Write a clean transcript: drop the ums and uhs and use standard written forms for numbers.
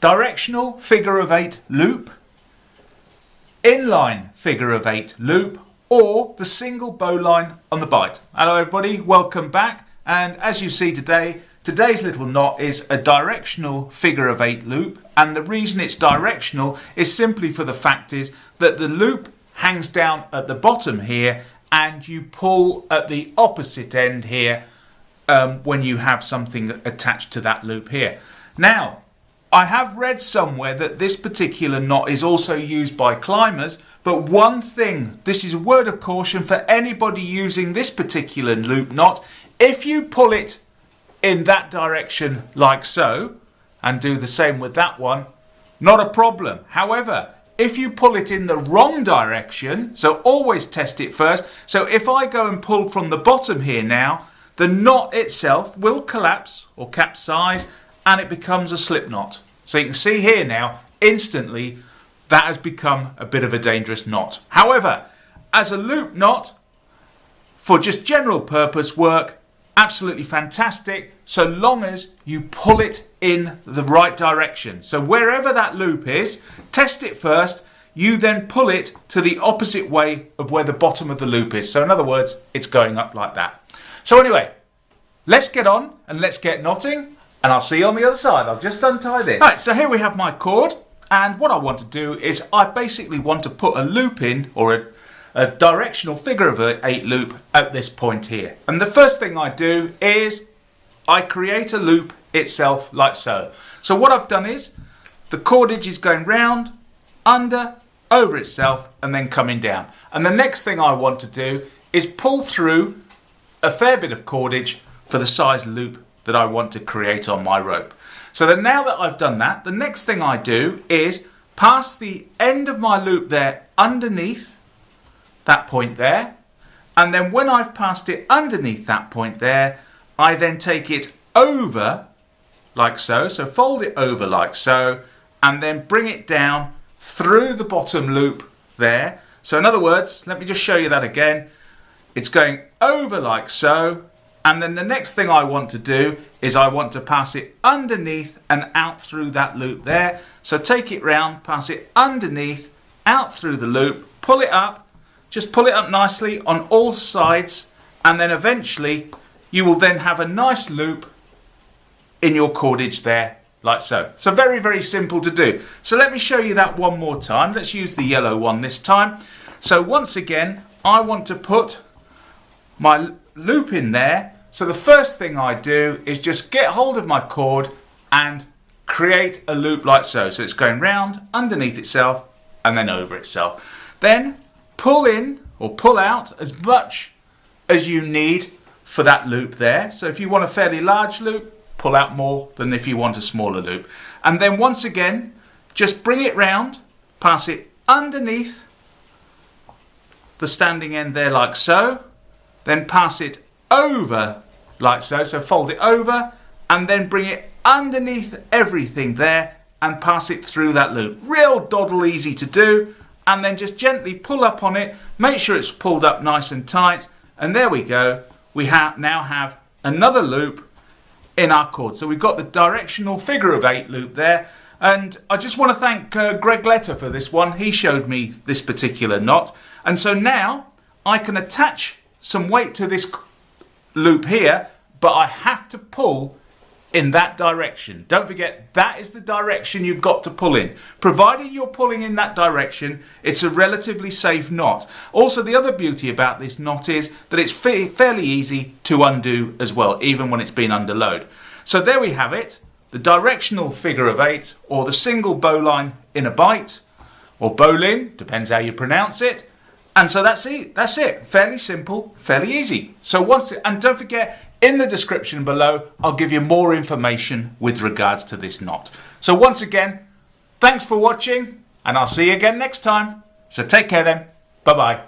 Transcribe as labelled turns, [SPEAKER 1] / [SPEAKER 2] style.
[SPEAKER 1] directional figure of 8 loop, inline figure of 8 loop, or the single bowline on the Bight. Hello everybody, welcome back. And as you see today, today's little knot is a directional figure of 8 loop, and the reason it's directional is simply for the fact is that the loop hangs down at the bottom here and you pull at the opposite end here when you have something attached to that loop here. Now, I have read somewhere that this particular knot is also used by climbers, but one thing, this is a word of caution for anybody using this particular loop knot: if you pull it in that direction like so, and do the same with that one, not a problem. However, if you pull it in the wrong direction, so always test it first. So if I go and pull from the bottom here now, the knot itself will collapse or capsize and it becomes a slip knot. So you can see here now, instantly, that has become a bit of a dangerous knot. However, as a loop knot, for just general purpose work, absolutely fantastic, so long as you pull it in the right direction. So wherever that loop is, test it first, you then pull it to the opposite way of where the bottom of the loop is. So in other words, it's going up like that. So anyway, let's get on and let's get knotting, and I'll see you on the other side. I'll just untie this. Right, so here we have my cord, and what I want to do is I basically want to put a loop in, or a directional figure of 8 loop at this point here. And the first thing I do is I create a loop itself like so. So what I've done is the cordage is going round, under, over itself, and then coming down. And the next thing I want to do is pull through a fair bit of cordage for the size loop that I want to create on my rope. So then now that I've done that, the next thing I do is pass the end of my loop there underneath that point there, and then when I've passed it underneath that point there, I then take it over like so, so fold it over like so, and then bring it down through the bottom loop there. So in other words, let me just show you that again. It's going over like so, and then the next thing I want to do is I want to pass it underneath and out through that loop there. So take it round, pass it underneath, out through the loop, pull it up, just pull it up nicely on all sides, and then eventually you will then have a nice loop in your cordage there, like so. So very, very simple to do. So let me show you that one more time. Let's use the yellow one this time. So once again, I want to put my loop in there. So the first thing I do is just get hold of my cord and create a loop like so. So it's going round, underneath itself, and then over itself. Then pull in or pull out as much as you need for that loop there. So if you want a fairly large loop, pull out more than if you want a smaller loop. And then once again, just bring it round, pass it underneath the standing end there like so, then pass it over like so, so fold it over, and then bring it underneath everything there and pass it through that loop. Real doddle easy to do. And then just gently pull up on it, make sure it's pulled up nice and tight, and there we go. We now have another loop in our cord. So we've got the directional figure of 8 loop there, and I just want to thank Greg Letter for this one. He showed me this particular knot, and so now I can attach some weight to this loop here, but I have to pull in that direction. Don't forget, that is the direction you've got to pull in. Provided you're pulling in that direction, it's a relatively safe knot. Also, the other beauty about this knot is that it's fairly easy to undo as well, even when it's been under load. So there we have it, the directional figure of 8, or the single bowline in a Bight, or bowline, depends how you pronounce it. And so that's it. Fairly simple, fairly easy. So and don't forget, in the description below, I'll give you more information with regards to this knot. So once again, thanks for watching, and I'll see you again next time. So take care then. Bye-bye.